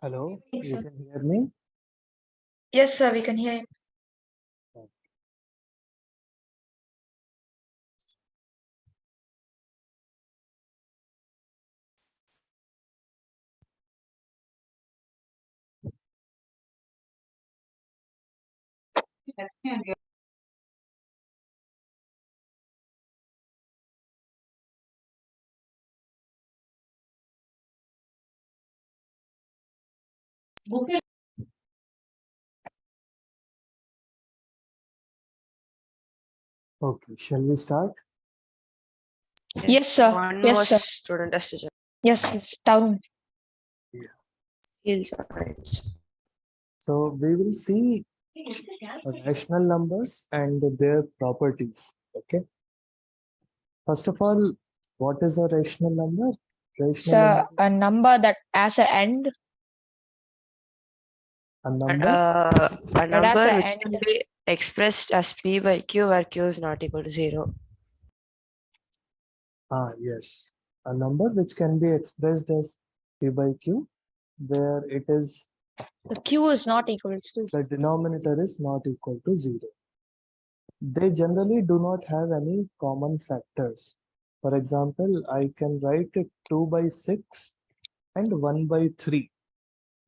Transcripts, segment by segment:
Hello, Yes, you sir. can hear me? Yes, sir, we can hear you. Okay, shall we start? Yes, sir. One Yes, more sir. student has to join. Yes, yes. Down. He'll join. So we will see rational numbers and their properties. Okay. First of all, what is a rational number? Rational So number, a number that has an end, a number. A that has number an which end. can be expressed as P by Q, where Q is not equal to 0. Yes, a number which can be expressed as P by Q, where it is The Q is not equal to. the denominator is not equal to 0. They generally do not have any common factors. For example, I can write it 2 by 6 and 1 by 3.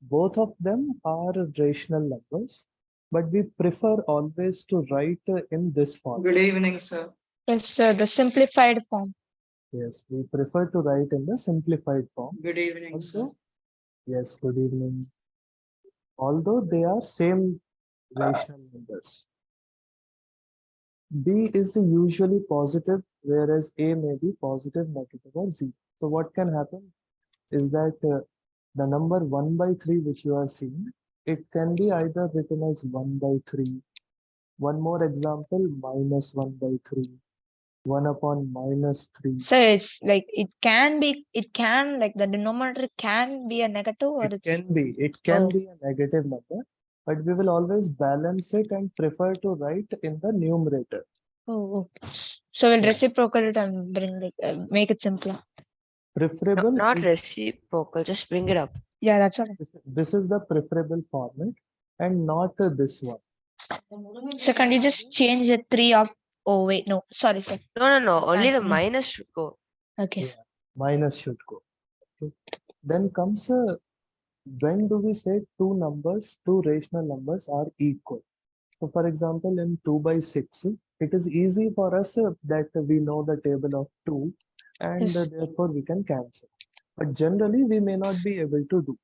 Both of them are rational numbers, but we prefer always to write in this form. Good evening, sir. Yes, sir. The simplified form. Yes, we prefer to write in the simplified form. Good evening, sir. Also, yes, good evening. Although they are same rational numbers. B is usually positive, whereas A may be positive, negative, or zero. So what can happen is that the number 1 by 3 which you are seeing, it can be either written as 1 by 3. One more example, minus 1 by 3, 1 upon minus 3. So it's like it can like the denominator can be a negative or It it's can be Oh. a negative number, but we will always balance it and prefer to write in the numerator. oh, okay. So we'll Yeah. reciprocal it and bring make it simpler. Preferable Not is, reciprocal, just bring it up. Yeah, that's what. this is the preferable format and not this one. So can you just change the 3 up? Oh wait, no, sorry, sir. No, only the Mm. minus should go. Okay. Yeah, minus should go. Okay. Then comes when do we say two rational numbers are equal? So for example, in 2 by 6, it is easy for us that we know the table of 2 and Yes. therefore we can cancel. But generally we may not be able to do.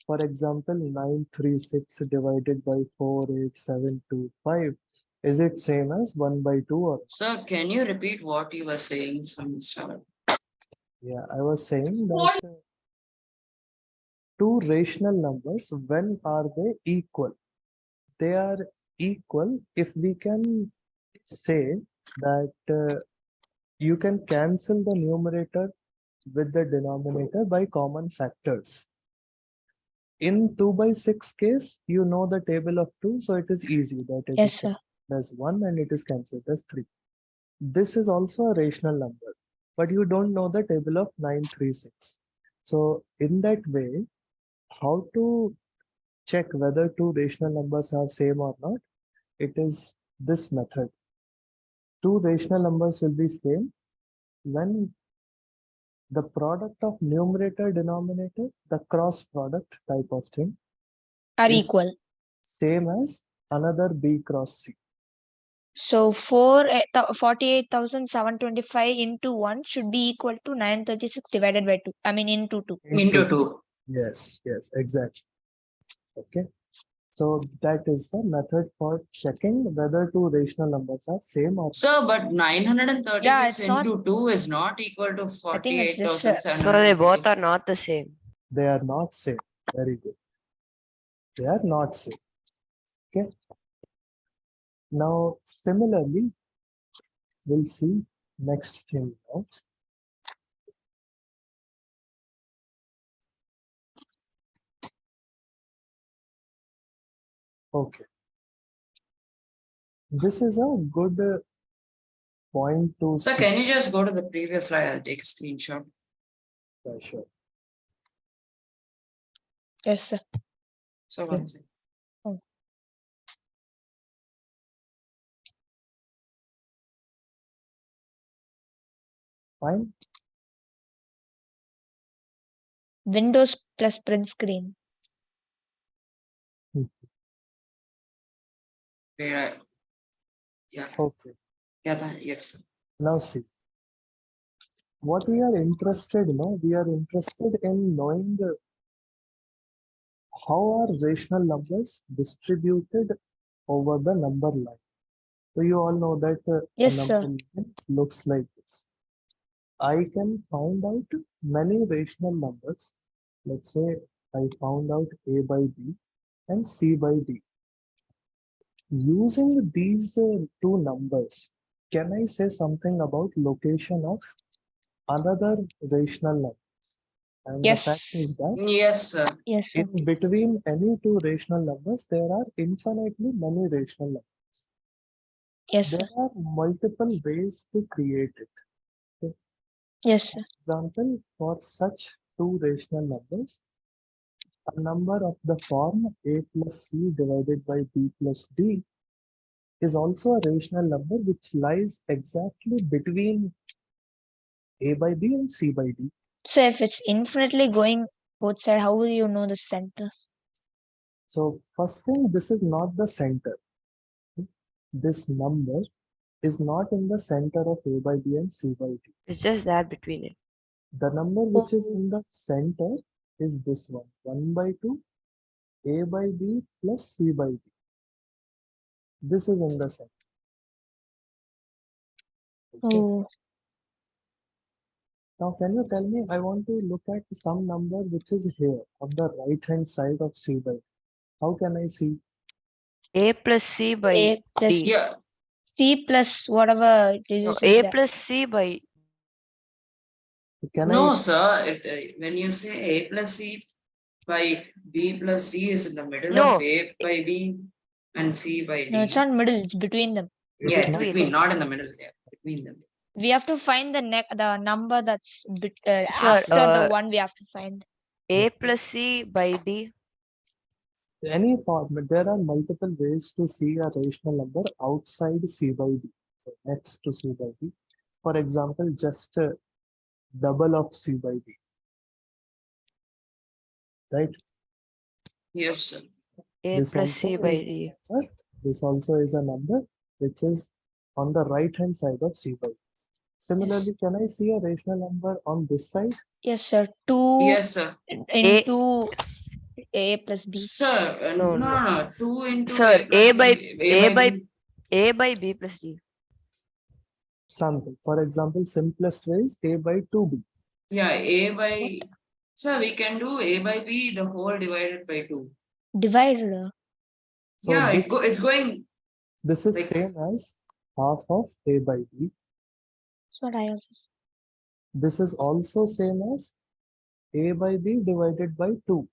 For example, 936 divided by 48725. Is it same as 1 by 2 or? Sir, can you repeat what you were saying from the start? Yeah, I was saying that two rational numbers, when are they equal? They are equal if we can say that you can cancel the numerator with the denominator by common factors. In 2 by 6 case, you know the table of 2, so it is easy that it Yes, is sir. as 1 and it is cancelled as 3. This is also a rational number, but you don't know the table of 936. So in that way, how to check whether two rational numbers are same or not? It is this method. Two rational numbers will be same when the product of numerator denominator, the cross product type of thing, Are is equal. same as another B cross C. So 48,725 into 1 should be equal to 936 divided by 2. I mean into 2. Into 2. Yes, exactly. Okay. So that is the method for checking whether two rational numbers are same or Sir, but 936 Yeah, it's not- into 2 is not equal to I think it's just, 48,700. So they both are not the same. they are not same. Very good. They are not same. Okay. Now, similarly, we'll see next thing now. Okay. This is a good point to Sir, see. can you just go to the previous slide? I'll take a screenshot. Yeah, sure. Yes, sir. So Okay. one second. Fine. Windows plus print screen. Where yeah, Okay. yes. Now see, what we are interested, we are interested in knowing how are rational numbers distributed over the number line. So you all know that a Yes, number sir. line looks like this. I can find out many rational numbers. Let's say I found out A by B and C by D. Using these two numbers, can I say something about location of another rational numbers? And the fact Yes. is that Yes, sir. Yes, sir. in between any two rational numbers, there are infinitely many rational numbers. Yes, sir. There are multiple ways to create it. Okay. Yes, sir. Example, for such two rational numbers, a number of the form a plus c divided by b plus d is also a rational number which lies exactly between a by b and c by d. So if it's infinitely going both side, how will you know the center? So first thing, this is not the center. This number is not in the center of a by b and c by d. It's just that between it. The number which is in the center is this one, 1 by 2 a by b plus c by d. This is in the center. Okay. Oh, Now, can you tell me, I want to look at some number which is here on the right hand side of C by D. How can I see? A plus C by A plus D. Yeah, C plus whatever No, digits is A there. plus C by Can no, I? sir. When you say A plus C by B plus D is in the middle No. of A by B and C by D. No, it's not middle, it's between them. It Yeah, is it's not between, the- not in the middle. Yeah, between them. We have to find the number that's Sir, after the one we have to find. A plus C by D. Any format. There are multiple ways to see a rational number outside C by D, so next to C by D. For example, just double of C by D, right? Yes, sir. A This plus also C by is D. a number. This also is a number which is on the right hand side of C by D. Similarly, can I see a rational number on this side? Yes, sir. 2 Yes, sir. into A plus B. Sir, No, no, no. no, no. 2 into Sir, A plus A by B. A by B plus D. Sample. For example, simplest way is a by 2b. Yeah, A by. Sir, we can do A by B the whole divided by 2. Divided. So Yeah, this, it's going this is like. same as half of a by b. That's what I also said. This is also same as a by b divided by 2.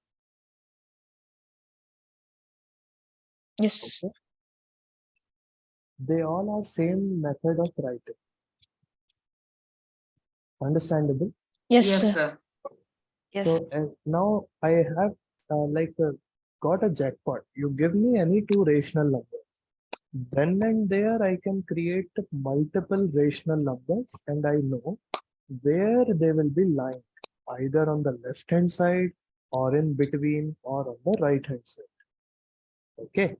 Yes. Okay. They all are same method of writing. Understandable? Yes, Yes, sir. sir. Yes. So now I have got a jackpot. You give me any two rational numbers. Then and there I can create multiple rational numbers and I know where they will be lying, either on the left hand side or in between or on the right hand side. Okay.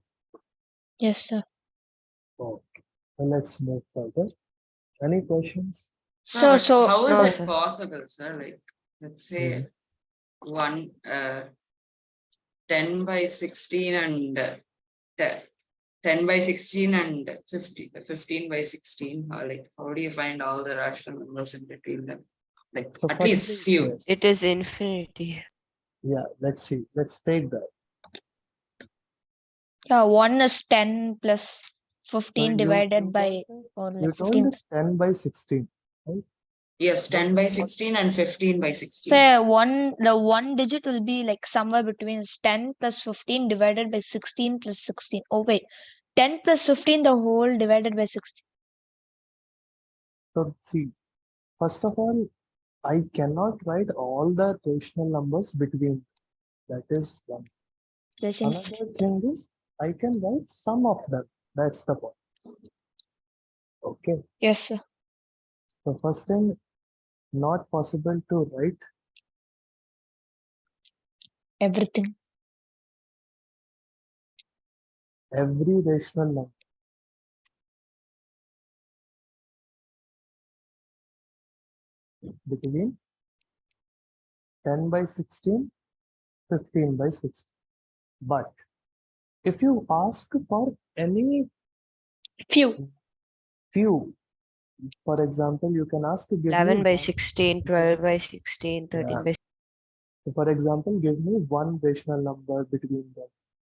Yes, sir. Okay. Well, let's move further. Any questions? Sir, So- but so- how is No, it sir. possible, sir? Like, let's say Mhm. one 10 by 16 and 10 by 16 and 15 by 16. Like, how do you find all the rational numbers in between them? Like, So at least firstly, few. yes. It is infinity. Yeah, let's see. Let's take that. Yeah, 1 is 10 plus So 15 you divided by, or you like told 15. 10 by 16, right? Yes, 10 by What- 16 and 15 by 16. So the one digit will be like somewhere between 10 plus 15 divided by 16 plus 16. Oh wait, 10 plus 15 the whole divided by 16. So see, first of all, I cannot write all the rational numbers between. That is one. There's Another thing is I can write some of them. That's the point. Okay. Yes, sir. So first thing, not possible to write Everything. every rational number between 10 by 16, 15 by 16. But if you ask for any Few. few, for example, you can ask give 11 me by one, 16, 12 by 16, 13 Yeah. by so for example, give me one rational number between them,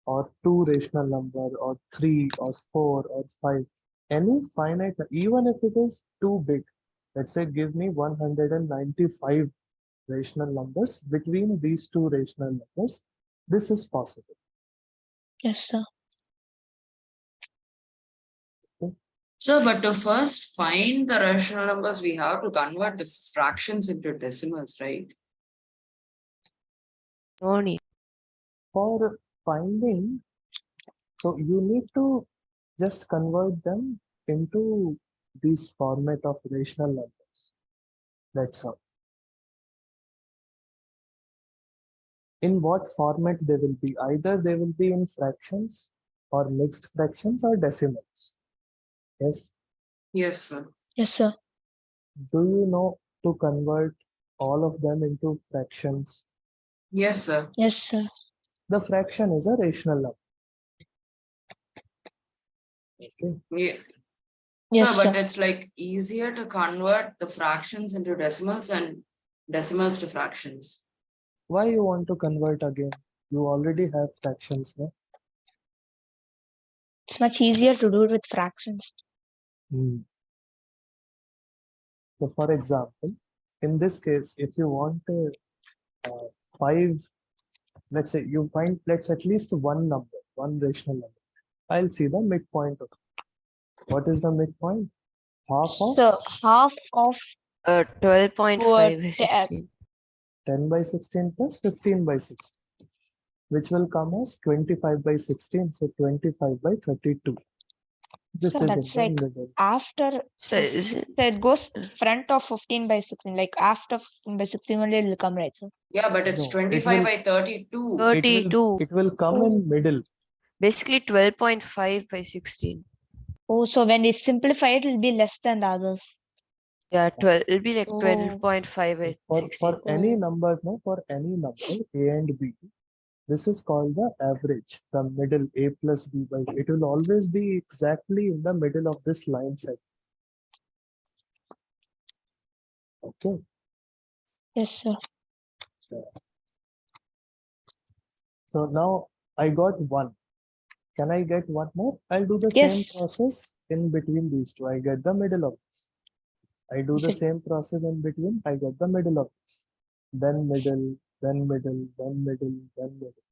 or two rational number, or three, or four, or five. Any finite, even if it is too big. Let's say give me 195 rational numbers between these two rational numbers. This is possible. Yes, sir. So, but to first find the rational numbers, we have to convert the fractions into decimals, right? no need. For finding, so you need to just convert them into this format of rational numbers. That's all. In what format they will be? Either they will be in fractions or mixed fractions or decimals. Yes. Yes, sir. Yes, sir. Do you know to convert all of them into fractions? Yes, sir. Yes, sir. The fraction is a rational number. Okay. Yeah. Yes, Sir, but sir. it's like easier to convert the fractions into decimals and decimals to fractions. Why you want to convert again? You already have fractions, no? It's much easier to do it with fractions. So for example, in this case, if you want five, let's say you find, let's at least one number, one rational number. I'll see the midpoint of it. What is the midpoint? Half of So half of 12.5 by uh, 16. 10 by 16 plus 15 by 16, which will come as 25 by 16. So 25 by 32. This so is in that's the like middle. after So isn't so it goes front of 15 by 16, like after 15 by 16 only it will come, right? So Yeah, but it's No, 25 by 32. 32? It will come in middle. Basically 12.5 by 16. oh, so when we simplify it, will be less than the others. Yeah, 12. It'll be like Oh, 12.5 by For 16. any Oh. number, no, for any number A and B, this is called the average, the middle, A plus B by. It will always be exactly in the middle of this line set. Okay. yes, sir. So now I got one. Can I get one more? I'll do the same Yes. process in between these two. I get the middle of this. I do Is the it- same process in between. I get the middle of this. Then middle, then middle, then middle, then middle.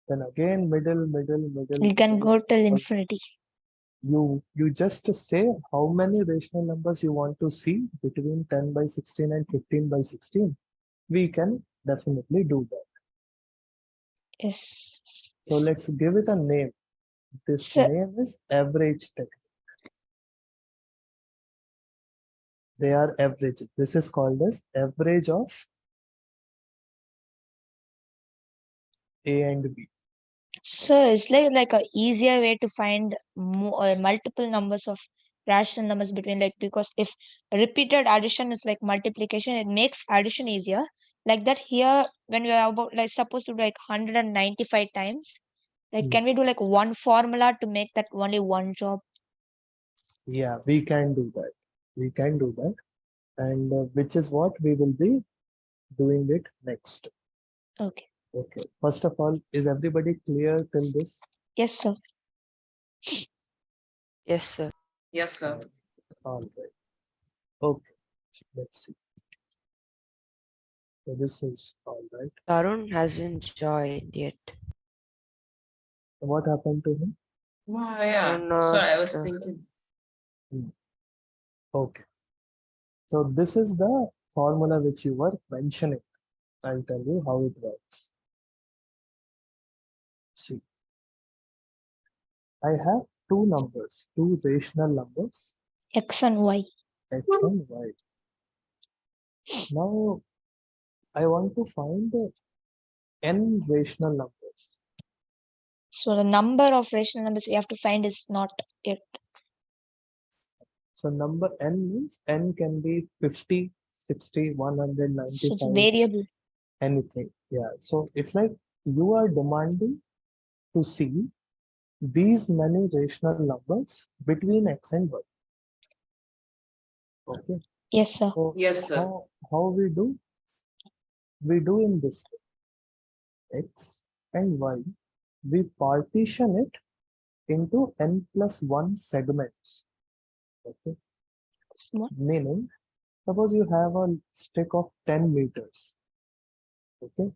Then again middle, middle, middle, You can middle. go till infinity. You just say how many rational numbers you want to see between 10 by 16 and 15 by 16. We can definitely do that. Yes. So let's give it a name. This So, name is average technique. They are average. This is called as average of A and B. so it's like a easier way to find multiple numbers of rational numbers between, like, because if repeated addition is like multiplication, it makes addition easier. Like that here, when we are about like supposed to do like 195 times, like Hmm. can we do like one formula to make that only one job? Yeah, we can do that. We can do that. And which is what we will be doing it next. Okay. Okay. First of all, is everybody clear till this? Yes, sir. Yes, sir. Yes, sir. All right. Okay. Let's see. So this is all right. Tarun hasn't joined yet. What happened to him? Oh, yeah. Oh, no, Sorry, I was sir. thinking. Okay. So this is the formula which you were mentioning. I'll tell you how it works. See, I have two numbers, two rational numbers, X and Y. x and y. Now I want to find the n rational numbers. So the number of rational numbers we have to find is not it. So number n means n can be 50, 60, So 195, it's variable. anything. Yeah. So it's like you are demanding to see these many rational numbers between x and y. Okay. Yes, sir. So Yes, sir. how we do? We do in this way. X and y, we partition it into n plus 1 segments. Okay. What? Meaning, suppose you have a stick of 10 meters. Okay.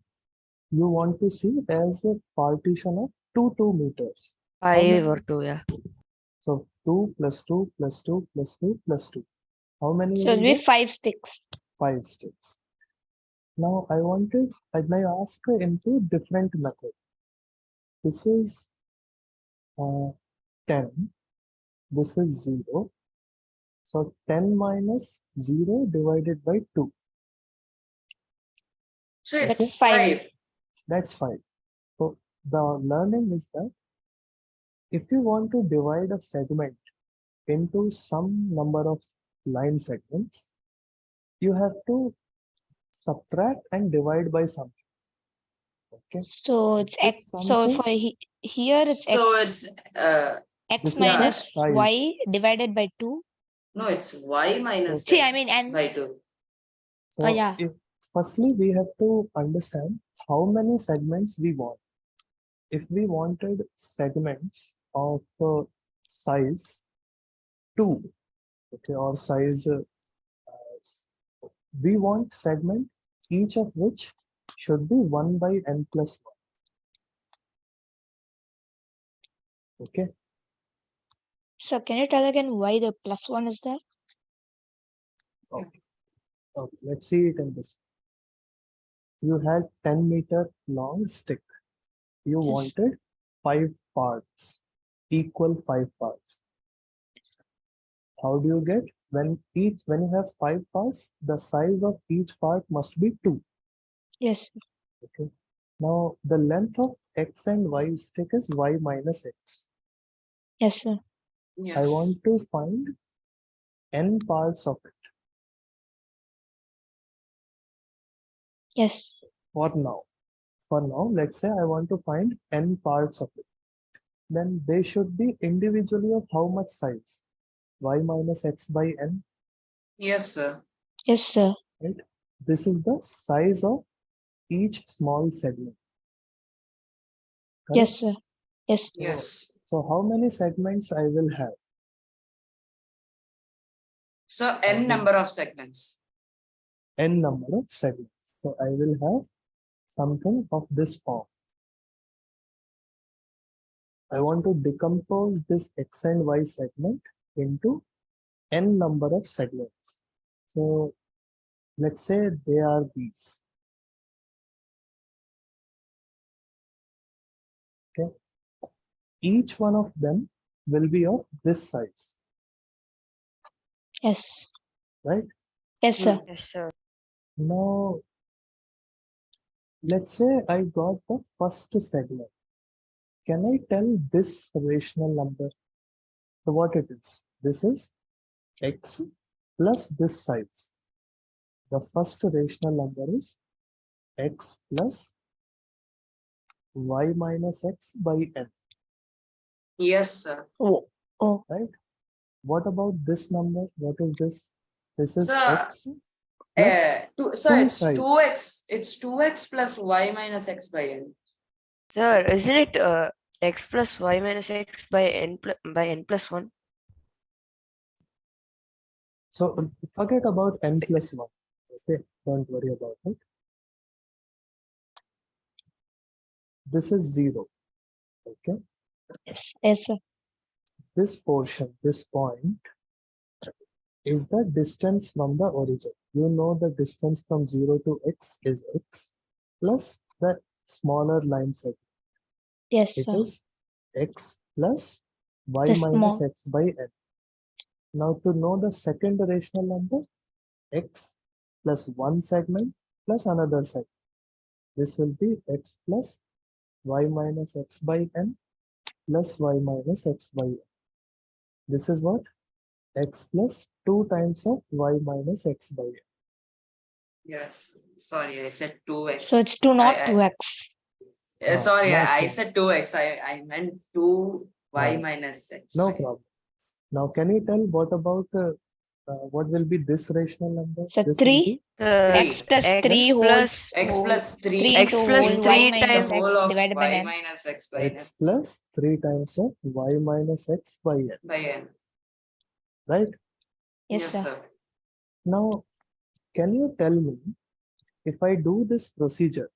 You want to see as a partition of 2 meters. How 5 many? or 2, yeah. So 2 plus 2 plus 2 plus 2 plus 2. How many you So it'll will be get? 5 sticks. 5 sticks. Now I ask into different method. This is 10. This is 0. So 10 minus 0 divided by 2. So That's it's 5. 5. That's 5. So the learning is that if you want to divide a segment into some number of line segments, you have to subtract and divide by something. Okay. So it's This X. So something, for here it's So X. it's X this is minus the size. Y divided by 2. no, it's y minus See, x I mean, and by 2. So yeah. firstly, we have to understand how many segments we want. If we wanted segments of size 2, okay, or size, we want segment each of which should be 1 by n plus 1. Okay. So can you tell again why the plus 1 is there? Okay. Let's see it in this. You had 10-meter long stick. You Yes. wanted 5 parts, equal 5 parts. How do you get? When you have 5 parts, the size of each part must be 2. Yes. Okay. Now the length of x and y stick is y minus x. Yes, sir. Yes. I want to find n parts of it Yes. for now. For now, let's say I want to find n parts of it. Then they should be individually of how much size? Y minus x by n, Yes, sir. Yes, sir. right? This is the size of each small segment. Correct? Yes, sir. Yes. Yes. So how many segments I will have? So n number of segments. N number of segments. So I will have something of this form. I want to decompose this x and y segment into n number of segments. So let's say they are these. Okay. Each one of them will be of this size, Yes. right? Yes, sir. Yes, sir. Now, let's say I got the first segment. Can I tell this rational number? So what it is? This is x plus this size. The first rational number is x plus y minus x by n, Yes, sir. Oh. Oh. right? What about this number? What is this? This is So x plus so 2 it's size. 2x. It's 2x plus y minus x by n. Sir, isn't it x plus y minus x by n plus 1? So forget about n plus 1. Okay, don't worry about it. This is 0. Okay, Yes. Yes, sir. this portion, this point is the distance from the origin. You know the distance from 0 to x is x plus the smaller line segment. Yes, It sir. is x plus y The minus small. x by n. Now to know the second rational number, x plus one segment plus another segment. This will be x plus y minus x by n plus y minus x by n. This is what? X plus 2 times of y minus x by n. Yes. Sorry, I said 2x. So it's 2, not I- 2x. Sorry, not I two. said 2x. I meant 2y No. minus x. No by- problem. Now, can you tell what about what will be this rational number? So This will 3, be x plus X 3 whole, plus X plus 3. 3 X into plus whole 3 y minus times whole x of divided by y n. minus x by n. x plus 3 times of y minus x by n, By n. right? Yes, Yes, sir. sir. Now, can you tell me, if I do this procedure,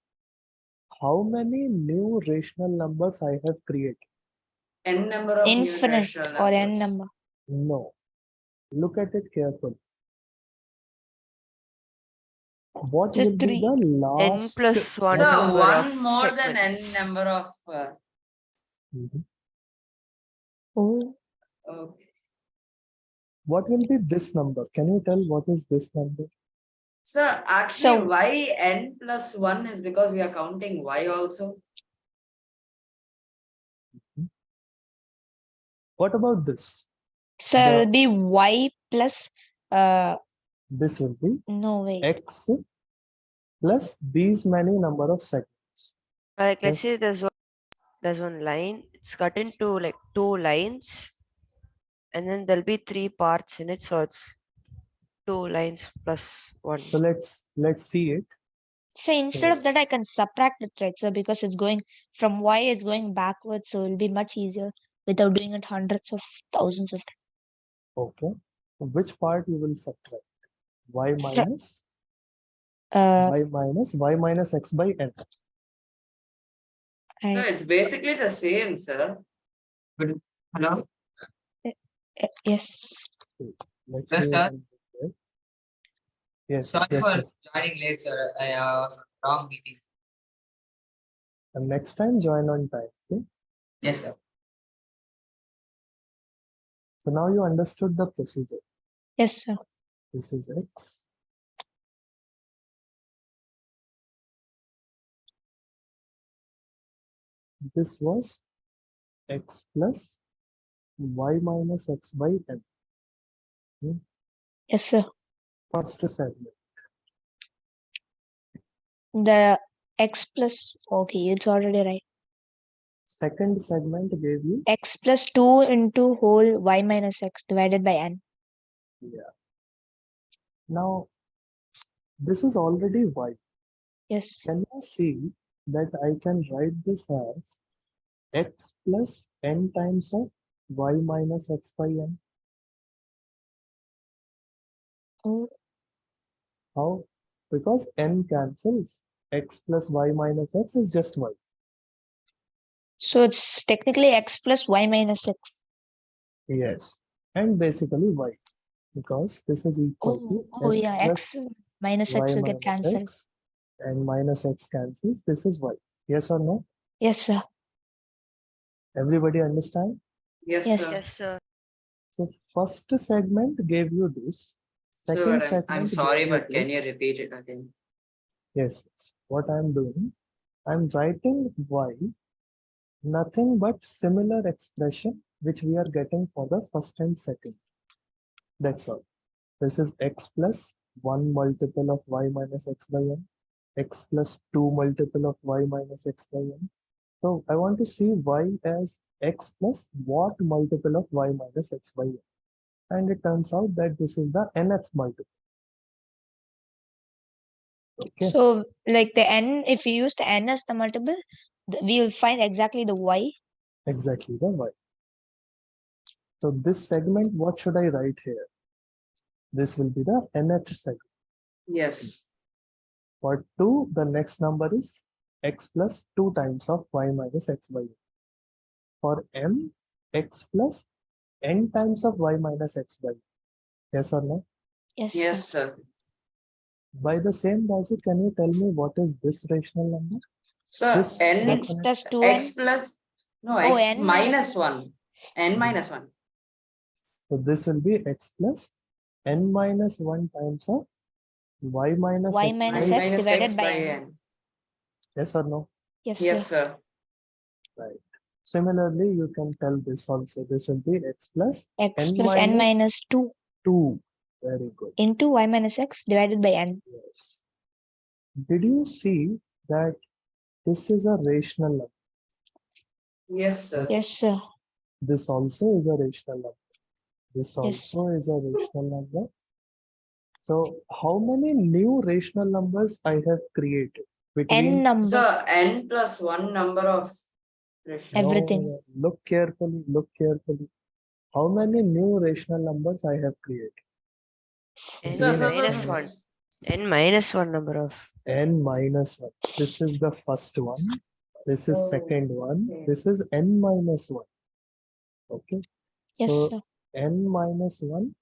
how many new rational numbers I have created? N number of new Infinite rational or n numbers. number. No. Look at it carefully. What Just will be 3. the n last? plus 1 So number one of more than n segments. number of. Mhm. Oh, Okay. What will be this number? Can you tell what is this number? So actually, So- y n plus 1 is because we are counting y also. What about this? so The- it'll be y plus This will be no way. x plus these many number of segments. Like let's say Yes. there's one line, it's cut into like 2 lines, and then there'll be 3 parts in it, so it's 2 lines plus 1. So let's see it. So instead of that, I can subtract it, right? So because it's going from y, it's going backwards, so it'll be much easier without doing it hundreds of thousands of times. Okay. So which part you will subtract? Y minus y minus x by n. So Right. it's basically the same, sir. Hello? Yes. Let's Yes, see. sir. Yes, Sorry yes, for yes. joining late, sir. I was wrong meeting. And next time join on time. Okay. Yes, sir. So now you understood the procedure. Yes, sir. This is x. This was x plus y minus x by n. Yes, sir. First segment. The x plus, okay, it's already right. Second segment gave you, X plus 2 into whole y minus x divided by n. yeah. Now, this is already y. Yes. Can you see that I can write this as x plus n times of y minus x by n? Oh, How? Because n cancels. X plus y minus x is just y. so it's technically x plus y minus x. Yes. And basically y. Because this is equal to Oh x yeah, plus x minus y x will get minus cancelled. x, and minus x cancels. This is y. Yes or no? Yes, sir. Everybody understand? Yes, Yes. sir. Yes, sir. So first segment gave you this. So Second I'm segment sorry, gave you but can you this. repeat it again? Yes, yes. What I'm doing, I'm writing y, nothing but similar expression which we are getting for the first and second. That's all. This is x plus 1 multiple of y minus x by n, x plus 2 multiple of y minus x by n. So I want to see y as x plus what multiple of y minus x by n. And it turns out that this is the nth multiple. Okay, So like the n, if you use the n as the multiple, we'll find exactly the y. exactly the y. So this segment, what should I write here? This will be the nth segment. Yes. For 2, the next number is x plus 2 times of y minus x by n. For m, x plus n times of y minus x by n. Yes or no? Yes, Yes, sir. sir. By the same logic, can you tell me what is this rational number? So This n X definite plus 2n. x plus No, Oh, x n minus 1. N minus 1. So this will be x plus n minus 1 times of y minus y x minus by x minus divided x by by n. n. yes or no? Yes, Yes, sir. sir. Right. Similarly, you can tell this also. This will be x plus X n plus n minus minus 2 2. Very good. into y minus x divided by n. Yes. Did you see that this is a rational number? Yes, sir. Yes, sir. This also is a rational number. This Yes. also is a rational number. So how many new rational numbers I have created N between number. Sir, n plus 1 number of rational. Everything. No, look carefully, look carefully. How many new rational numbers I have created? N Sir, Between sir, x sir, and sir. sir. N minus 1 number of. n minus 1. This is the first one. This is Oh, second one. okay. This is n minus 1. Okay. Yes, So sir. n minus 1.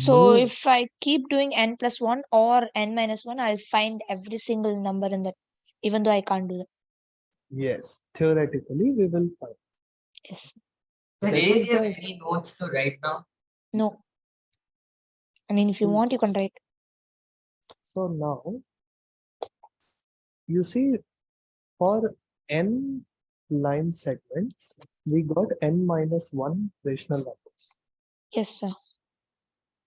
So new- if I keep doing n plus 1 or n minus 1, I'll find every single number in that, even though I can't do that. yes, theoretically we will find. Yes. So That do is you have the any notes to write now? No. I mean, if you See. want, you can write. So now you see for n line segments we got n minus 1 rational numbers. Yes, sir.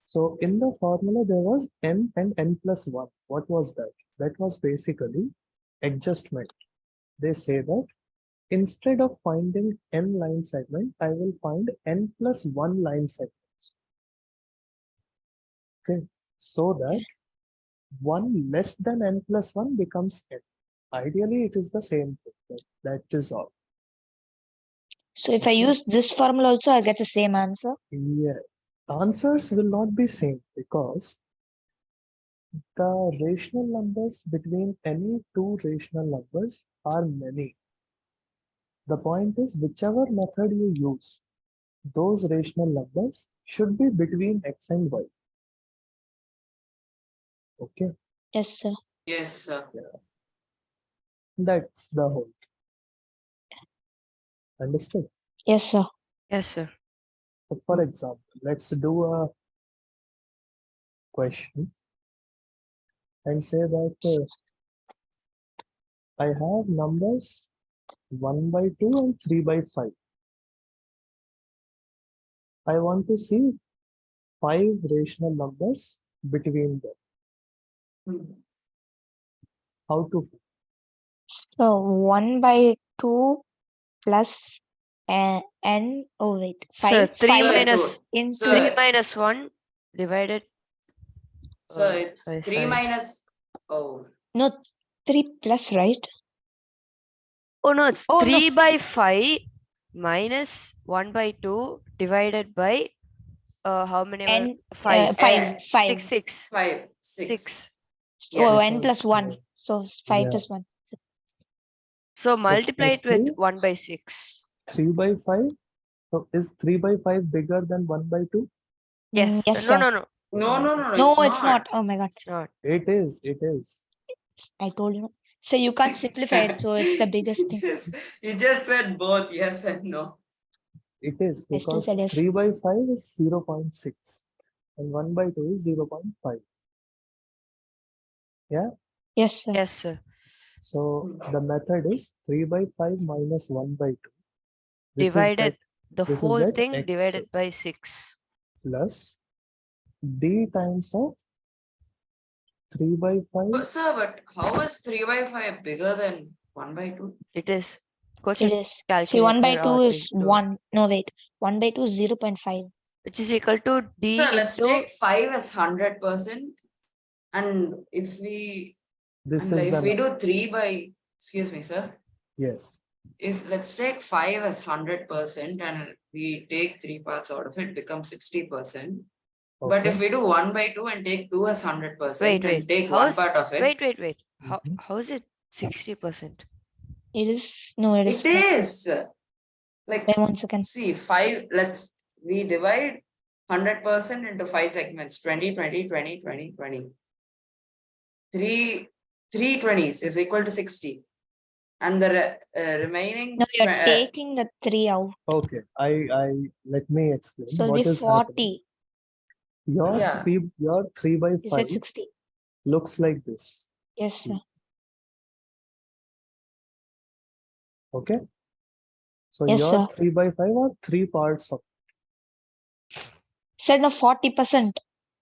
So in the formula there was n and n plus 1. What was that? That was basically adjustment. They say that instead of finding n line segment, I will find n plus 1 line segments. Okay, so that 1 less than n plus 1 becomes n. Ideally, it is the same thing. That is all. So if I use this formula also, I'll get the same answer. Yeah, answers will not be same because the rational numbers between any two rational numbers are many. The point is, whichever method you use, those rational numbers should be between x and y. Okay, Yes, sir. Yes, sir. that's the whole. Understood? Yes, sir. Yes, sir. So for example, let's do a question and say that I have numbers 1 by 2 and 3 by 5. I want to see 5 rational numbers between them. Hmm. How to? So 1 by 2 plus n. Oh wait, Sir, 5. 3 5 minus into Sir, 3 minus 1 divided. Sir, it's sorry, 3 sorry. minus. Oh, no 3 plus, right? Oh no, it's Oh, no. 3 by 5 minus 1 by 2 divided by how many? N 5. 5 5. 6. 5, 6. 6. Oh, Yes. n plus 1. So 5 Yeah. plus 1. So multiply it with 3, 1 by 6. 3 by 5. So is 3 by 5 bigger than 1 by 2? Yes. Yes, No, sir. no, no. No, no, no, No, it's it's not. Oh my god. It's not. It is. It is. I told you. So you can't simplify it. So it's the biggest thing. You just said both yes and no. It is I still because said yes. 3 by 5 is 0.6 and 1 by 2 is 0.5. Yeah. Yes, sir. Yes, sir. So the method is 3 by 5 minus 1 by 2. This Divided is the this is whole that thing x divided by 6. plus d times of 3 by 5. But, sir, but how is 3 by 5 bigger than 1 by 2? It is. Go It check is. See, 1 by calculator 2 or is do it. 1. No, wait. 1 by 2 is 0.5. Which is equal to d Sir, let's into take 5 as 100%. And if we This and is if the we do 3 by, excuse me, sir. yes. If let's take 5 as 100% and we take 3 parts out of it, becomes 60%. But if Okay. we do 1 by 2 and take 2 as 100% wait. and take How one is part of it, wait. Mhm. How is it 60%? It is. No, it is. it is like, Wait 1 second. see, we divide 100% into 5 segments, 20, 20, 20, 20, 20. 3 20s is equal to 60. And the remaining. No, you're taking the 3 out. Okay, let me explain So it'll what be is happening. 40. Your Yeah. 3 by You 5 said 60. looks like this. Yes, sir. Okay. So Yes, your sir. 3 by 5 are 3 parts of, Said no 40%.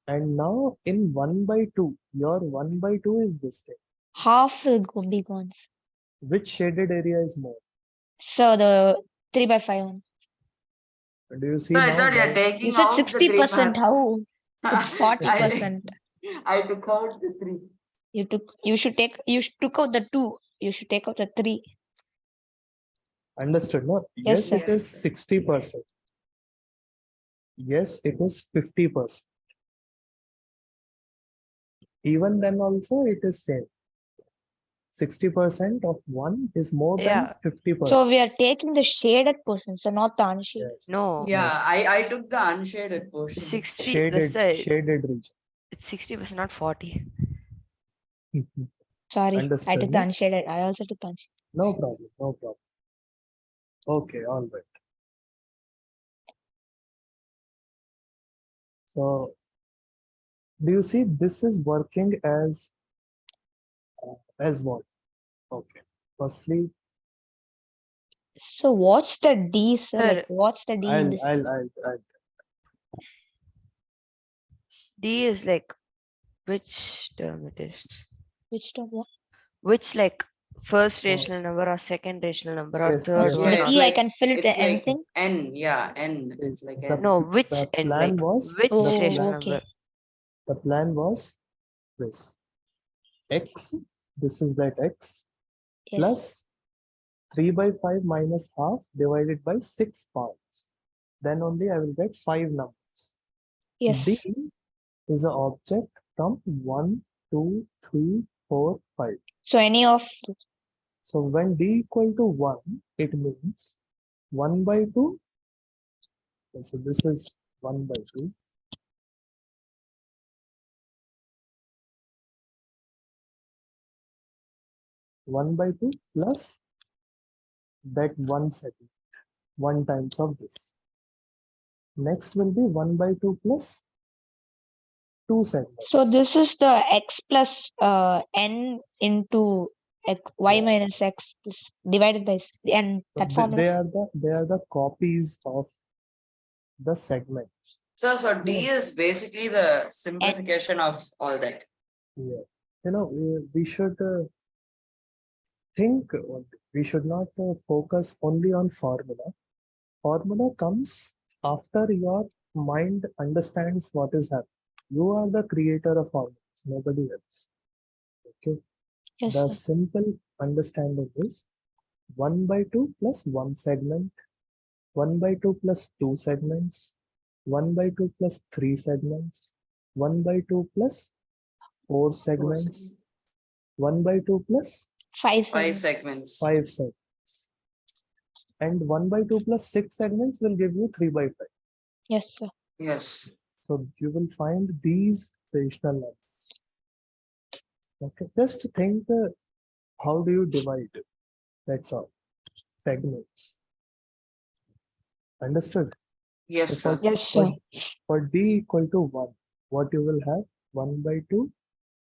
and now in 1 by 2, your 1 by 2 is this thing. Half will be gone. Which shaded area is more? So the 3 by 5 one. Do you see So I now? thought you're Why? taking You said out the 3 60%. parts. How? It's 40%. I took out the 3. You took out the 2. You should take out the 3. Understood, no? Yes, Yes, sir. it is 60%. Yes, it is 50%. Even then also it is same. 60% of 1 is more than Yeah. 50%. So we are taking the shaded portion, so not the unshaded. Yes. No. Yeah, Yes. I took the unshaded portion. 60. This side. Shaded region. It's 60%, not 40. Sorry, I Understood, took the no? unshaded. I also took the unshaded. No problem, no problem. Okay, all right. So, do you see this is working as what? Okay. Firstly, So what's the D, sir? Sir, Like what's the D in this? I'll D is like which term it is? Which term? What? Which like first rational number or second rational number or Yes, third yes, one? Yeah, The it's Or... E, I like can fill it it's to like anything. N. Yeah, N. It's like the, N. No, which the N? plan Like was which Oh, rational okay. number? the plan was this x, this is that x Yes. plus 3 by 5 minus half divided by 6 parts. Then only I will get 5 numbers. Yes. D is an object from 1, 2, 3, 4, 5. So any of So when D equal to 1, it means 1 by 2. So this is 1 by 2. One by 2 plus that 1 segment, 1 times of this. Next will be 1 by 2 plus 2 segments. so this is the x plus n into y Yeah. minus x plus divided by n. So That formula. they are the copies of the segments. So D is basically the simplification of all that. Yeah. You know, we should think, we should not focus only on formula. Formula comes after your mind understands what is happening. You are the creator of formulas, nobody else. Okay. Yes, The sir. simple understanding is 1 by 2 plus 1 segment, 1 by 2 plus 2 segments, 1 by 2 plus 3 segments, 1 by 2 plus 4 segments, 1 by 2 plus 5 5 segments. segments. 5 segments. And 1 by 2 plus 6 segments will give you 3 by 5. Yes, sir. Yes. So you will find these rational numbers. Okay, just think how do you divide? That's all. Segments. Understood? Yes, So sir. Yes, sir. for D equal to 1, what you will have? 1 by 2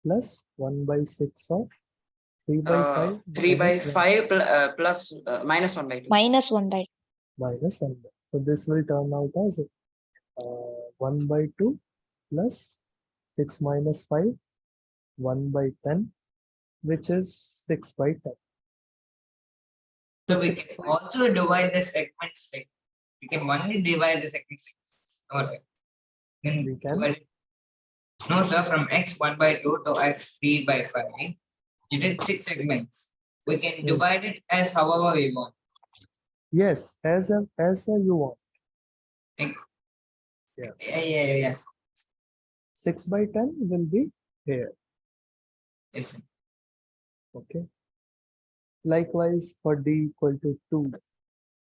plus 1 by 6 of 3 by 5 3 by minus 1 5 plus minus 1 by 2. Minus 1 by minus 1. So this will turn out as 1 by 2 plus 6 minus 5, 1 by 10, which is 6 by 10. So we 6 can by also divide the segments like we can only divide the segments. Alright. Then We can? divide it. No, sir, from x 1 by 2 to x 3 by 5, you did 6 segments. We can Yes. divide it as however we want. Yes, as you want. Like, Yeah. yes. 6 by 10 will be here. Yes. Okay. Likewise, for D equal to 2,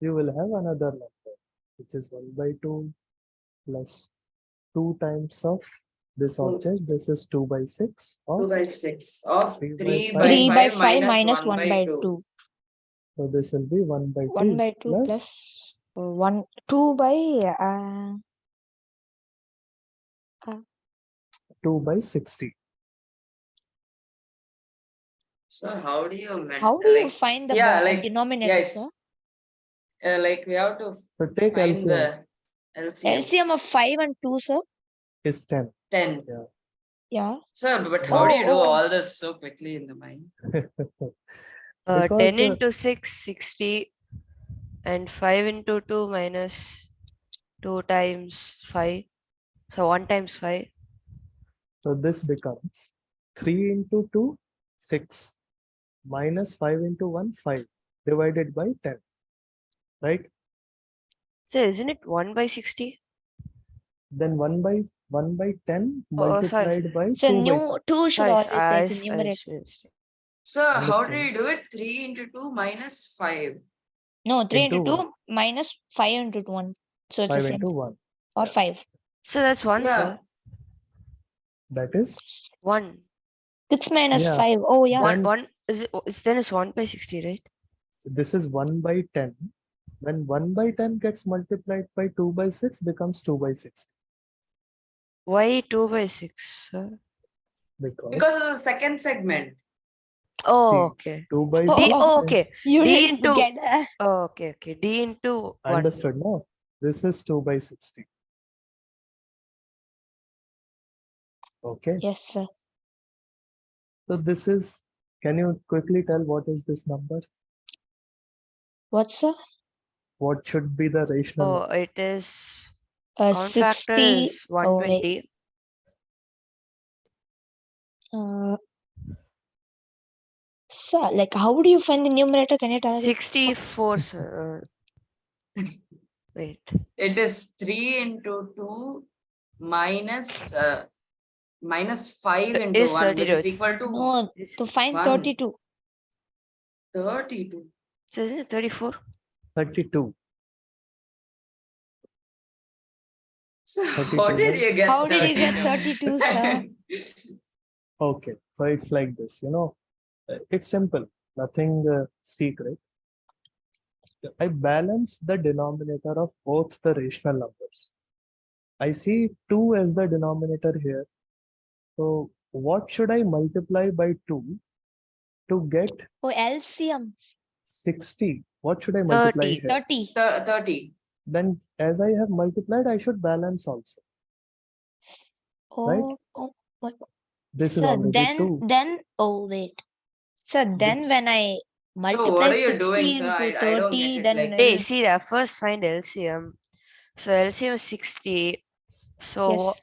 you will have another number, which is 1 by 2 plus 2 times of this object. This is 2 by 6 2 of by 6 of 3 by 3 5. by 3 by 5 5 minus minus 1 by 2. So this will be 1 by 1 2 by 2 plus plus 2 by 2 by 60. So how do you how do you like, find the yeah, like, denominator, yeah, sir? it's like we have to So take find LCM the LCM. LCM of 5 and 2, sir? is 10. 10. Yeah. Sir, but how do you do Oh. all this so quickly in the mind? 10 Because into 6, 60. And 5 into 2 minus 2 times 5. So 1 times 5. so this becomes 3 into 2, 6 minus 5 into 1, 5 divided by 10. Right? So isn't it 1 by 60? Then 1 by 10 Oh, sorry. multiplied by So 2 by new 6. 2 should Sorry, always say it's a I numerator. missed it. So how do Understand. you do it? 3 into 2 minus 5. No, 3 into Into 2 minus 5 into 1. So it's the 5 same. into 1. Or Yeah. 5. So that's 1, Yeah. sir. That is 1. 6 minus Yeah. 5. Oh, yeah. Then 1 then it's 1 by 60, right? this is 1 by 10. When 1 by 10 gets multiplied by 2 by 6 becomes 2 by 6. Why 2 by 6, sir? Because of the second segment. Oh, see, okay. 2 by Oh, 6. oh, Okay. You D didn't into get that. Oh, okay. D into 1. Understood now? This is 2 by 60. Okay. Yes, sir. So this is, can you quickly tell what is this number? What, sir? What should be the rational Oh, number? it is count 60. factor is Oh, wait. 120. Sir, like, how do you find the numerator? Can you tell us? 64, sir. Wait. It is 3 into 2 minus minus 5 into Is 1, which 32. is equal to No, to find 1. 32. 32. So isn't it 34? 32. So 32, how did right? you get How did you get 32? 32, sir? Okay. So it's like this, it's simple, nothing secret. I balance the denominator of both the rational numbers. I see 2 as the denominator here. So what should I multiply by 2 to get Oh, LCM. 60? What should I multiply 30. here? 30. 30. Then as I have multiplied, I should balance also. Right? Oh, what? This is Sir, already 2. then, oh, wait. Sir, then This- when I So multiply what are you 60 doing, sir? into I don't get 30, it. then Like, Hey, see that first find LCM. So LCM is 60. So yes.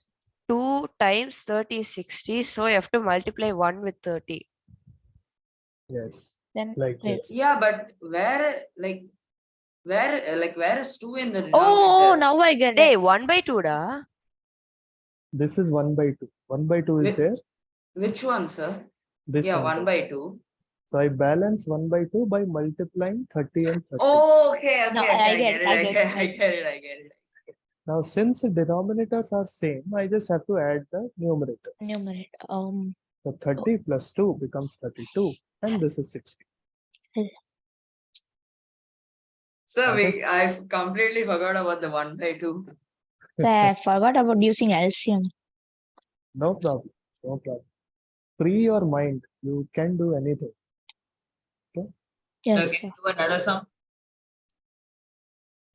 2 times 30 is 60. So you have to multiply 1 with 30. Yes, Then like wait. this. yeah, but where is 2 in the denominator? Oh, now I get Hey, it. 1 by 2 da. This is 1 by 2. 1 by 2 is With- there. Which one, sir? This Yeah, 1 1 by 2. So I balance 1 by 2 by multiplying 30 and 30. Oh, okay, No, okay, I I get get it, it, I I get get it, it, I get it, I get it. Now, since the denominators are same, I just have to add the numerators. Numerator. So 30 plus 2 becomes 32, and this is 60. So Okay. I completely forgot about the 1 by 2. So I forgot about using LCM. No problem. No problem. Free your mind. You can do anything. Yes, So sir. can you do another sum?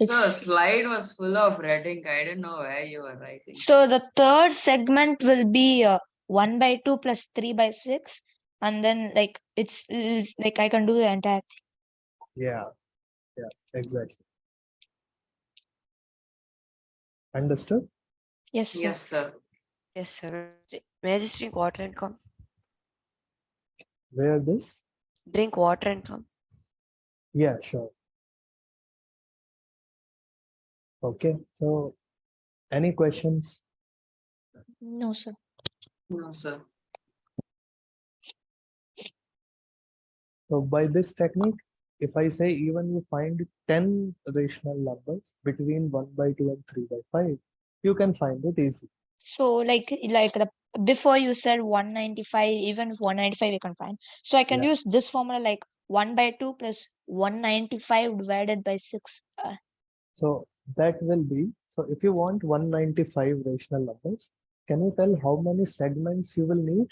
So the It's, slide was full of red ink. I didn't know where you were writing. so the third segment will be 1 by 2 plus 3 by 6. And then like it's like I can do the entire thing. Yeah. Yeah, exactly. Understood? Yes, sir. Yes, sir. Yes, sir. May I just drink water and come? Where this? Drink water and come. Yeah, sure. Okay. So, any questions? No, sir. No, sir. So by this technique, if I say even you find 10 rational numbers between 1 by 2 and 3 by 5, you can find it easy. So like the before you said 195, even if 195 you can find. So I can Yeah. use this formula like 1 by 2 plus 195 divided by 6. So that will be, so if you want 195 rational numbers, can you tell how many segments you will need?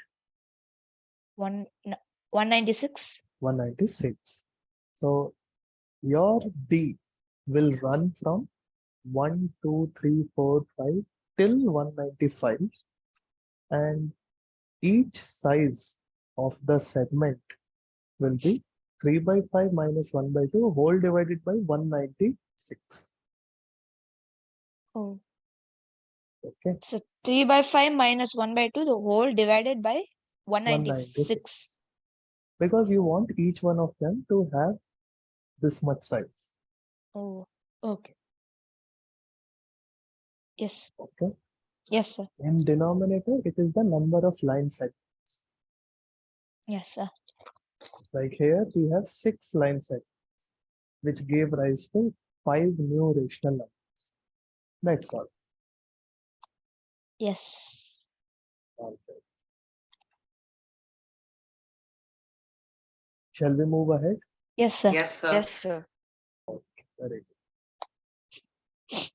196. 196. So your D will run from 1, 2, 3, 4, 5 till 195, and each size of the segment will be 3 by 5 minus 1 by 2 whole divided by 196. Oh. Okay. So 3 by 5 minus 1 by 2, the whole divided by 196. Because you want each one of them to have this much size. Oh, okay. Yes. Okay. Yes, sir. In denominator, it is the number of line segments. Yes, sir. Like here, we have 6 line segments, which gave rise to 5 new rational numbers. That's all. Yes. Okay. Shall we move ahead? Yes, sir. Yes, sir. Yes, sir. Very good.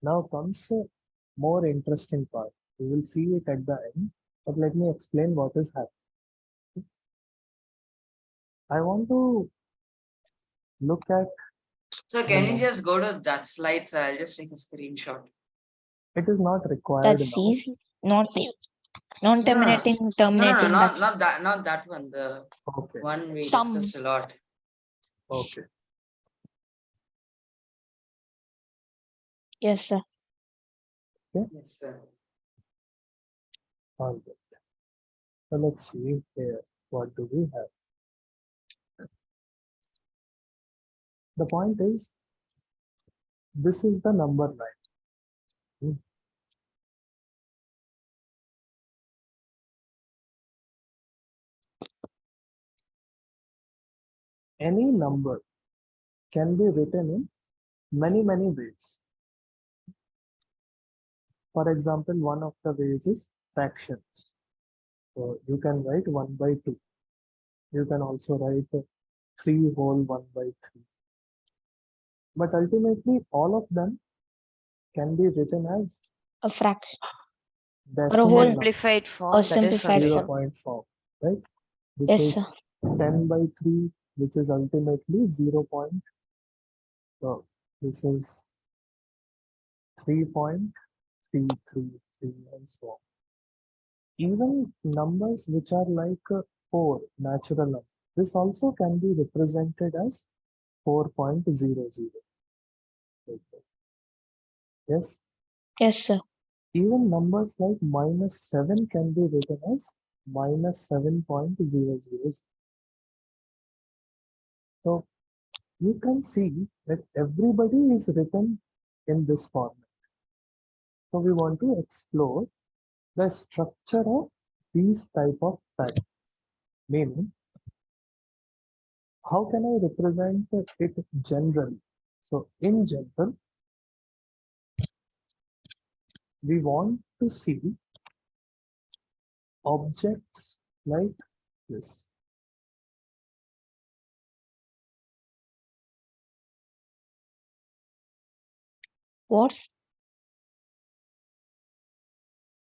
Now comes a more interesting part. We will see it at the end, but let me explain what is happening. I want to look at, So can you just go to that slide, sir? I'll just take a screenshot. it is not required That's now. easy. Non-terminating, No, terminating. not That's that one. The Okay, one we Sum. discussed a lot. okay. yes, sir. Yes, sir. All good. So let's see here. What do we have? The point is, this is the number line. Any number can be written in many ways. For example, one of the ways is fractions. So you can write 1 by 2. You can also write 3 whole 1 by 3. But ultimately, all of them can be written as A fraction. decimal whole- number, Simplified Or form, that is simplified zero form. point form, right? This Yes, is sir. 10 by 3, which is ultimately 0. So this is 3.333 and so on. Even numbers which are like 4 natural numbers, this also can be represented as 4.00. Yes. Yes, sir. Even numbers like -7 can be written as -7.00. So you can see that everybody is written in this format. So we want to explore the structure of these type of patterns. Meaning, how can I represent it generally? So in general, we want to see objects like this. What?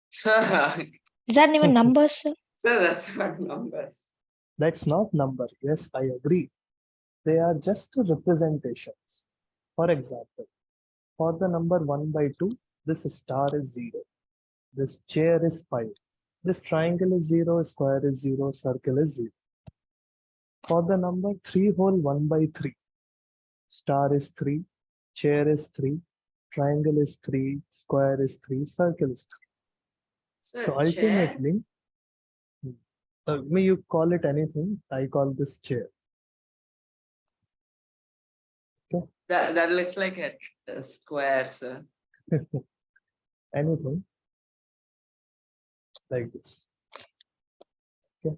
Sir, Is that even numbers, sir? sir, that's not numbers. That's not number. Yes, I agree. They are just representations. For example, for the number 1 by 2, this star is 0. This chair is 5. This triangle is 0, square is 0, circle is 0. For the number 3 whole 1 by 3, star is 3, chair is 3, triangle is 3, square is 3, circle is 3. Sir, So chair. ultimately, may you call it anything, I call this chair. Okay. That looks like a square, sir. Anything like this. Okay.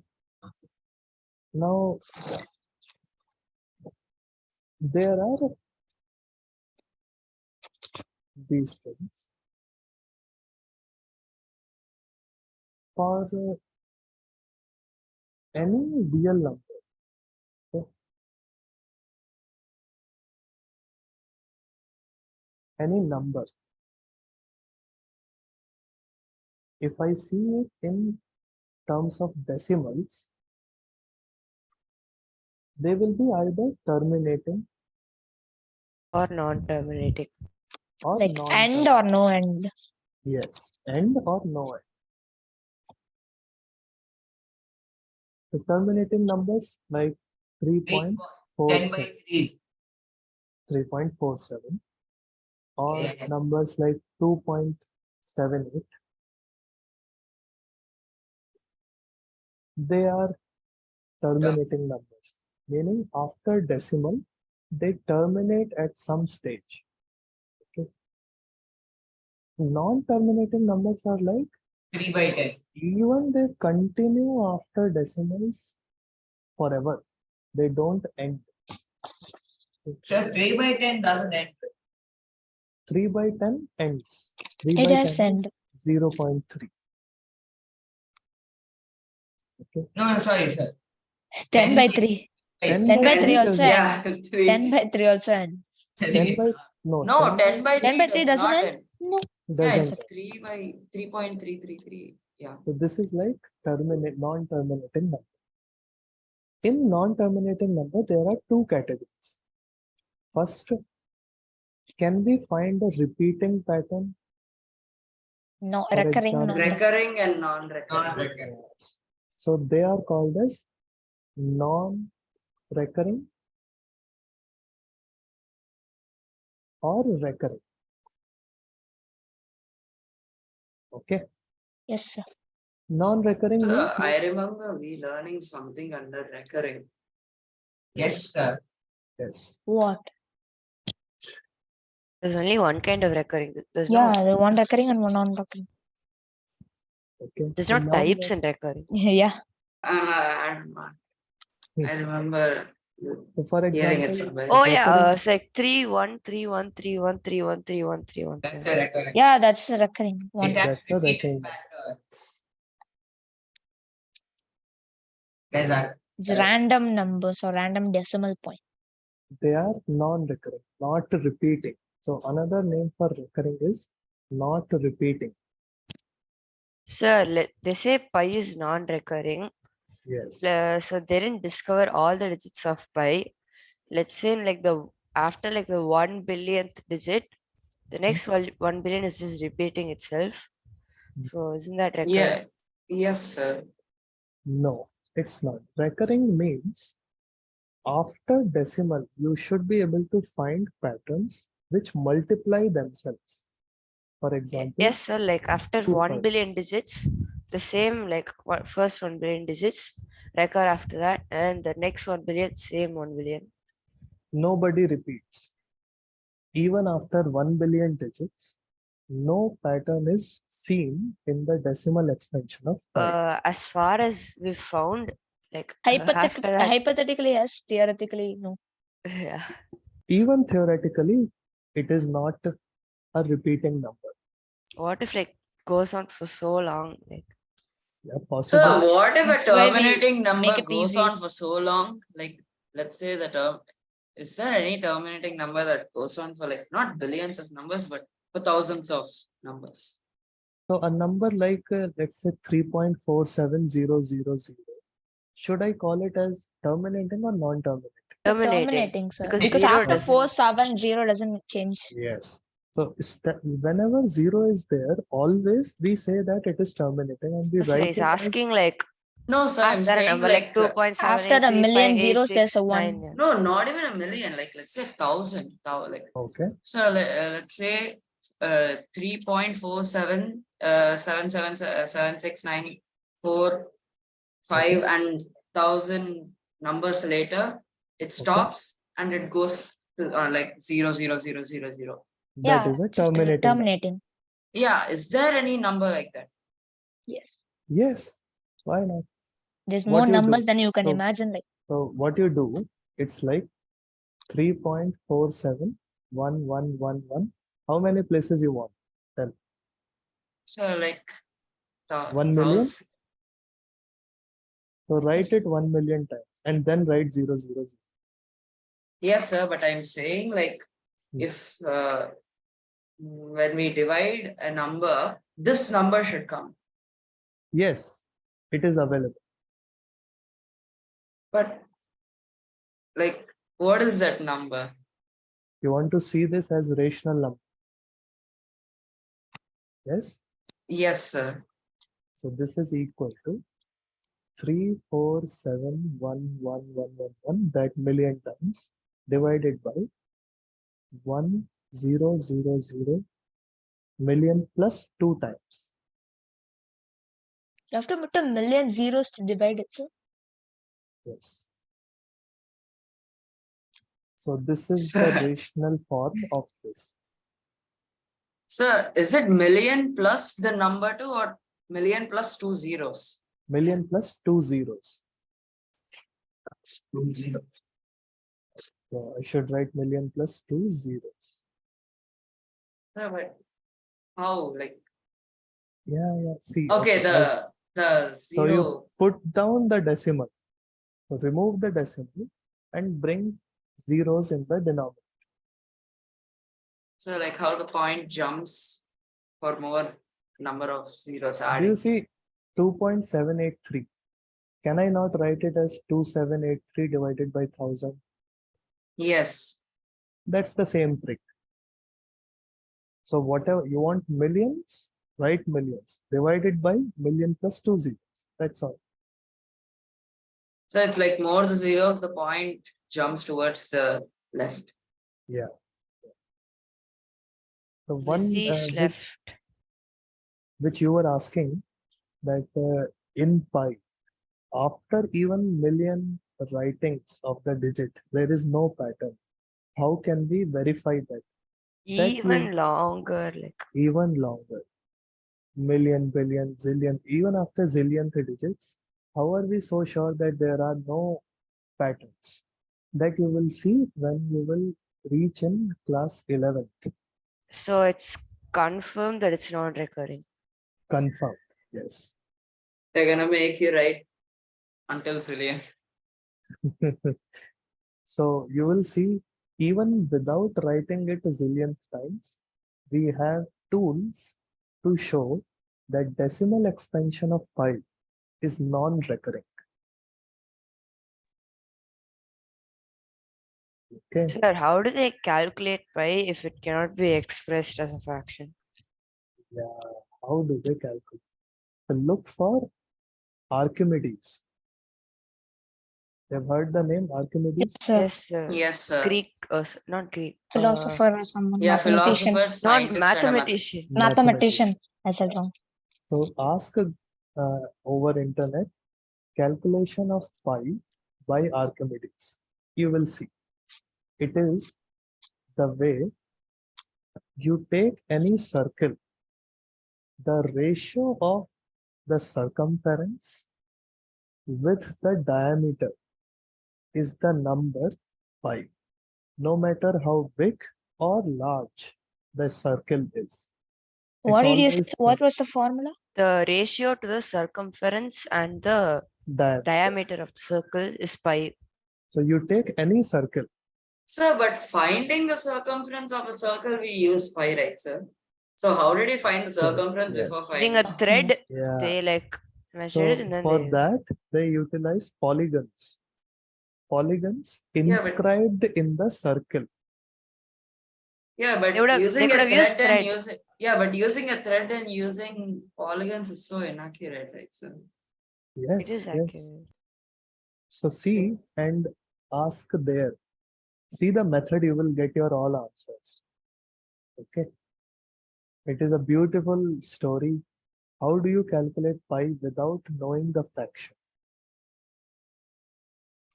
Now, there are these things for any real number. Okay. any number, if I see it in terms of decimals, they will be either terminating Or non-terminating. or Like end non-terminating. or no end. Yes, end or no end. The terminating numbers like 10 3.47, by 3. 3.47, or Yeah. numbers like 2.78, they are terminating numbers, meaning after decimal, they terminate at some stage. Okay. Non-terminating numbers are like 3 by 10. even they continue after decimals forever. They don't end. So 3 by 10 doesn't end. 3 by 10 ends. 3 It by has 10 end. is 0.3. Okay. No, sorry, sir. 10 by 3. 10 10 by 3 3 also does Yeah, ends. 3. 10 by 3 also ends. 10 by no No, 10 by 10 3 by 3 does doesn't not end? end. No. Yeah, doesn't it's end. 3 by 3.333. Yeah. So this is like non-terminating number. In non-terminating number, there are two categories. First, can we find a repeating pattern? No, For recurring example, number. Recurring and non-recurring. Non-recurring. Yes. So they are called as non-recurring or recurring. Okay. Yes, sir. Non-recurring So means I remember we learning something under recurring. Yes, sir. yes. What? There's only one kind of recurring. There's Yeah, no the one recurring and one non-recurring. Okay. there's So no types in recurring. Yeah. I remember So for hearing it example, somewhere. Oh yeah, recurring, it's like 3 1 3 1 3 1 3 1 3 1 3 1 3 That's 1. a recurring. Yeah, that's a recurring one. It has that's a repeated recurring. patterns. Guys are It's random numbers or random decimal point. They are non-recurring, not repeating. So another name for recurring is not repeating. So they say pi is non-recurring. Yes. So they didn't discover all the digits of pi. Let's say like after like the 1 billionth digit, the next 1 billion is just repeating itself. So isn't that recurring? Yeah. Yes, sir. No, it's not. Recurring means after decimal, you should be able to find patterns which multiply themselves. For example, Yes, sir. Like after 1 2.5. billion digits, the same like first 1 billion digits recur after that, and the next 1 billion, same 1 billion. Nobody repeats. Even after 1 billion digits, no pattern is seen in the decimal expansion of pi. As far as we found, like after that, Hypothetically, yes. Theoretically, no. yeah. Even theoretically, it is not a repeating number. What if like goes on for so long? Like Yeah, So possible. what if a That's why we terminating make number it goes easy. on for so long? Like let's say the term, is there any terminating number that goes on for like not billions of numbers, but for thousands of numbers? So a number like let's say 3.47000, should I call it as terminating or non-terminating? terminating, Sir. because Because zero after doesn't. 470 doesn't change. Yes. So whenever zero is there, always we say that it is terminating and we So write he's it as asking like No, sir, I'm after a saying number like like 2.7 After a million zeros, there's a one. no, not even a million. Like let's say 1,000. Like okay. so, let's say 3.47 7676945 and 1,000 numbers later, it stops and it goes to like 00000. That Yeah, is a just terminating number. terminating. Yeah, is there any number like that? Yes. Yes. Why not? There's What more you numbers do? than you can So- imagine. Like So what you do, it's like 3.471111. How many places you want? So like 1 million? 1,000. So write it 1 million times and then write 000. Yes, sir, but I'm saying like Hmm. if when we divide a number, this number should come. Yes, it is available. But like, what is that number? You want to see this as rational number. Yes. Yes, sir. So this is equal to 3471111, that million times, divided by 1000 million plus 2 times. You have to put a million zeros to divide it, sir. Yes. So this is the Sir. rational form of this. Sir, is it million plus the number 2 or million plus 2 zeros? Million plus 2 zeros. 2 0. So I should write million plus 2 zeros. Sir, but how? Like, Yeah. See. okay, the So you zero. put down the decimal. So remove the decimal and bring zeros in the denominator. So like how the point jumps for more number of zeros Do you adding. see 2.783? Can I not write it as 2783 divided by 1000? Yes. That's the same trick. So whatever you want millions, write millions divided by million plus 2 zeros. That's all. So it's like more the zeros, the point jumps towards the left. Yeah. The one Nitish left. which you were asking, that in pi, after even million writings of the digit, there is no pattern. How can we verify that? Even longer, like Even longer. Million, billion, zillion, even after zillionth digits, how are we so sure that there are no patterns? That you will see when you will reach in class 11th. so it's confirmed that it's not recurring. Confirmed. Yes. They're gonna make you write until zillion. So you will see, even without writing it a zillionth times, we have tools to show that decimal expansion of pi is non-recurring. Okay. Sir, how do they calculate pi if it cannot be expressed as a fraction? Yeah. How do they calculate? So look for Archimedes. You've heard the name Archimedes? Sir, Yes, sir. Yes, sir. Greek, not Greek. philosopher or someone, Yeah, mathematician. philosopher, Not scientist, and a mathematician. Mathematician, I said wrong. So ask over internet calculation of pi by Archimedes. You will see. It is the way you take any circle, the ratio of the circumference with the diameter is the number pi, no matter how big or large the circle is. What did you say? always What was the formula? The ratio to the circumference and the diameter of the circle is pi. So you take any circle. Sir, but finding the circumference of a circle, we use pi, right, sir? So how did he find the circumference before Using finding? a thread, Yeah. they like measured So it and then for they that, they utilize polygons. Polygons Yeah, but- inscribed in the circle. Yeah, but They would have- they using could a have used thread and thread. using but using a thread and using polygons is so inaccurate, right, sir? Yes, it is yes. accurate. So see and ask there. See the method, you will get your all answers. Okay. It is a beautiful story. How do you calculate pi without knowing the fraction?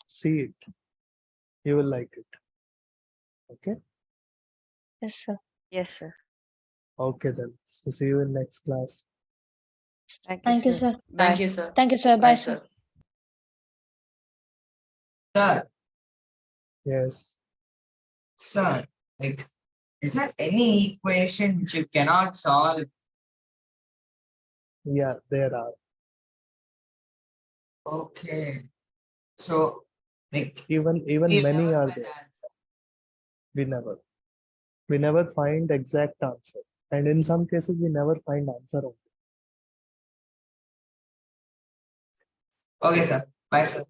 See it. You will like it. Okay. Yes, sir. Yes, sir. Okay then. So see you in next class. Thank you, sir. Bye. Thank you, sir. Thank you, sir. Bye, sir. Sir, Yes. sir, like, is there any equation which you cannot solve? Yeah, there are. Okay. So, like, Even we many never are find there. answer. We never. We never find exact answer. And in some cases, we never find answer only. Okay, sir. Bye, sir.